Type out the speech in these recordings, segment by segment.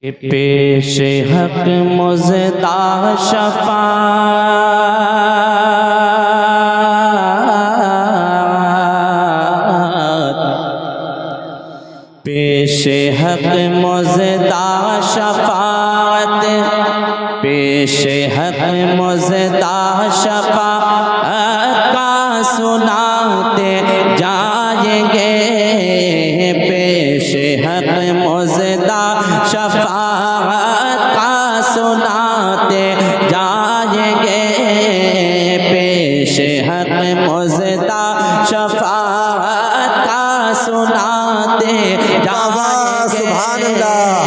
کہ پیش حق مزدہ شفاعت، پیش حق مزدہ شفاعت، پیش حق مزدہ شفاعت کا سناتے جائیں گے، پیش حق مزدہ شفاعت کا سناتے جائیں گے، پیش حق مزدہ شفاعت کا سناتے جائیں گے۔ سبحان اللہ۔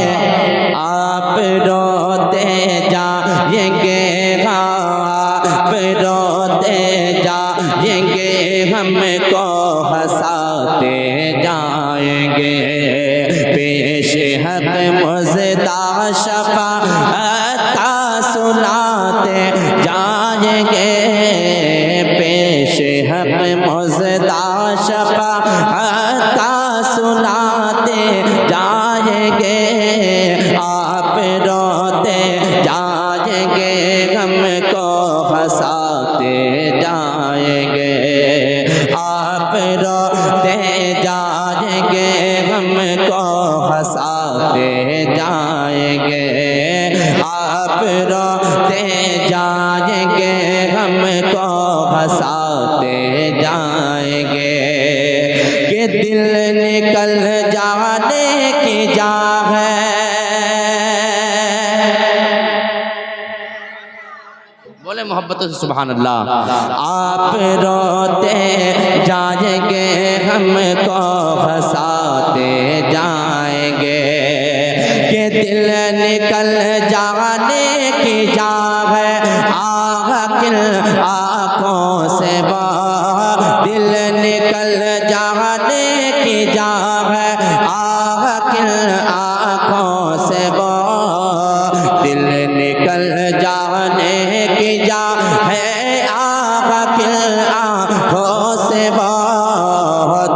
آپ روتے جائیں گے، آپ روتے جائیں گے، ہم کو ہنساتے جائیں گے، پیش حق مزدہ شفاعت کا سناتے جائیں گے، پیش حق مزدہ شفاعت کا سناتے جائیں گے، آپ روتے جائیں گے، ہم کو ہنساتے جائیں گے، آپ روتے جائیں گے، ہم کو ہنساتے جائیں گے، آپ روتے جائیں گے، ہم کو ہنساتے جائیں گے، کہ دل نکل جانے کی جا ہے، بولے محبت سے سبحان اللہ۔ آپ روتے جائیں گے، ہم کو ہنساتے جائیں گے، کہ دل نکل جانے کی جا ہے، آنکھیں آنکھوں سے دل نکل جانے کی جا ہے، آنکھیں آنکھوں سے دل نکل جانے کی جا ہے، آنکھیں آنکھوں سے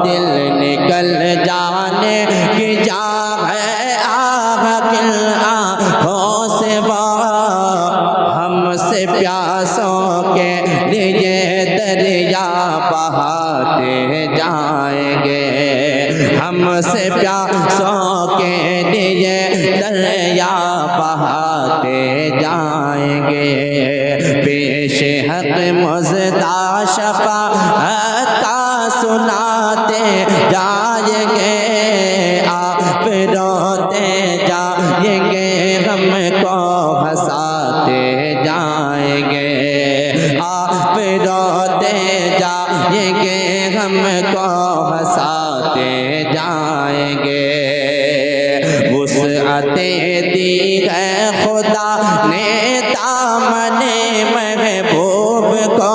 دل نکل جانے کی جا ہے، آنکھیں آنکھوں سے ہم سے پیاسوں کے لیے دریا بہاتے جائیں گے، ہم سے پیاسوں کے لیے دریا بہاتے جائیں گے، پیش حق مزدہ شفاعت کا سناتے جائیں گے، آپ روتے جائیں گے، ہم کو ہنساتے جائیں گے، آپ روتے جائیں گے، ہم کو ہنساتے جائیں گے، وسعتیں دی ہے خدا نے دامن محبوب کو،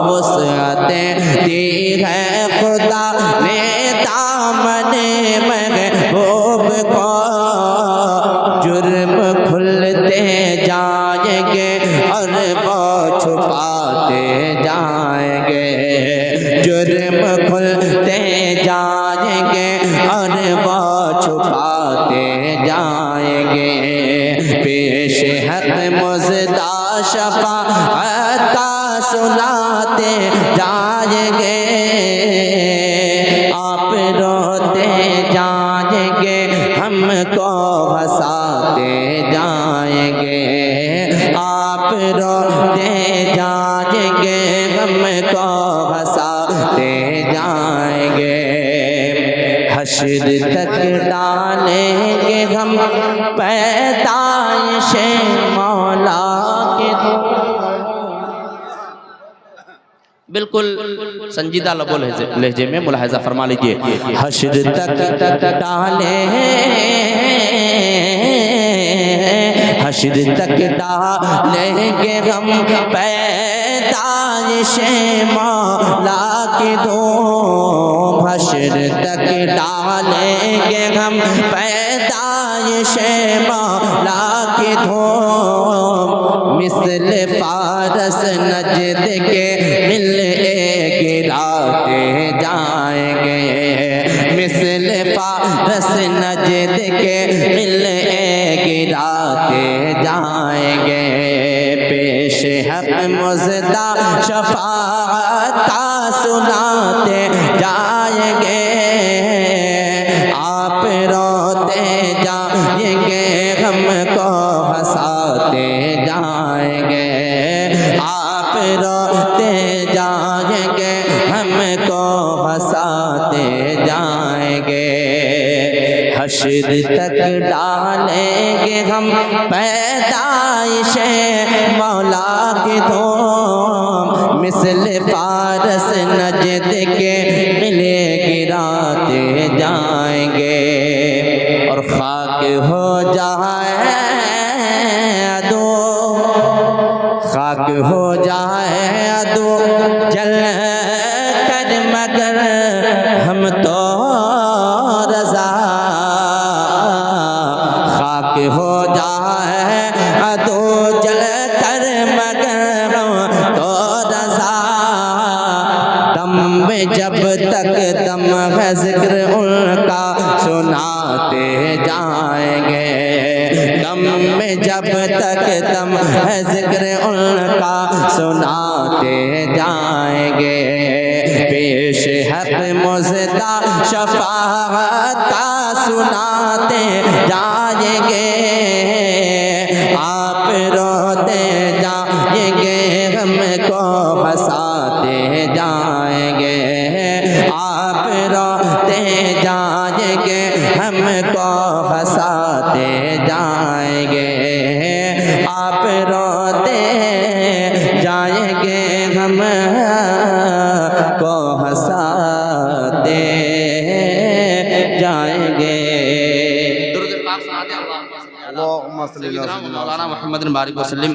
وسعتیں دی ہے خدا نے دامن محبوب کو، جرم کھلتے جائیں گے اور وہ چھپاتے جائیں گے، جرم کھلتے جائیں گے اور وہ چھپاتے جائیں گے، پیش حق مزدہ شفاعت کا سناتے جائیں گے، آپ روتے جائیں گے، ہم کو ہنساتے جائیں گے، آپ روتے جائیں گے، ہم کو ہنساتے جائیں گے، حشر تک ڈالیں گے ہم پیدائش مولا کے بالکل سنجیدہ لب و لہجے میں ملاحظہ فرما لیجئے، حشر تک ڈالیں، حشر تک ڈالیں گے ہم پیدائش مولا کی دھوم، حشر تک ڈالیں گے ہم پیدائش مولا کی دھوم، مثل فارس نجد کے مل گراتے جائیں گے، مثل فارس نجد کے مل گراتے جائیں گے، پیش حق مزدہ شفاعت کا سناتے جائیں گے، آپ روتے جائیں گے، ہم کو ہنساتے جائیں گے، آپ روتے جائیں گے، ہم کو ہنساتے جائیں گے، حشر تک ڈالیں گے ہم پیدائش مولا کی دھوم، مثل فارس نجد کے قلعے گراتے جائیں گے، اور خاک ہو جائے عدو، خاک ہو جائے عدو جل کر، مگر ہم تو رضا، خاک ہو جائے عدو جل کر، مگر ہم تو رضا، دم میں جب تک دم ہے ذکر ان کا سناتے جائیں گے، دم میں جب تک دم ہے ذکر ان کا سناتے جائیں گے، پیش حق مزدہ شفاعت کا سناتے جائیں گے، آپ روتے جائیں گے، ہم کو ہنساتے جائیں گے، آپ روتے جائیں گے، ہم کو ہنساتے جائیں گے، آپ روتے جائیں گے، ہم کو ہنساتے جائیں گے۔ درود پاک سنا دیں اللہم صلی علی سیدنا مولانا محمد بارک وسلم۔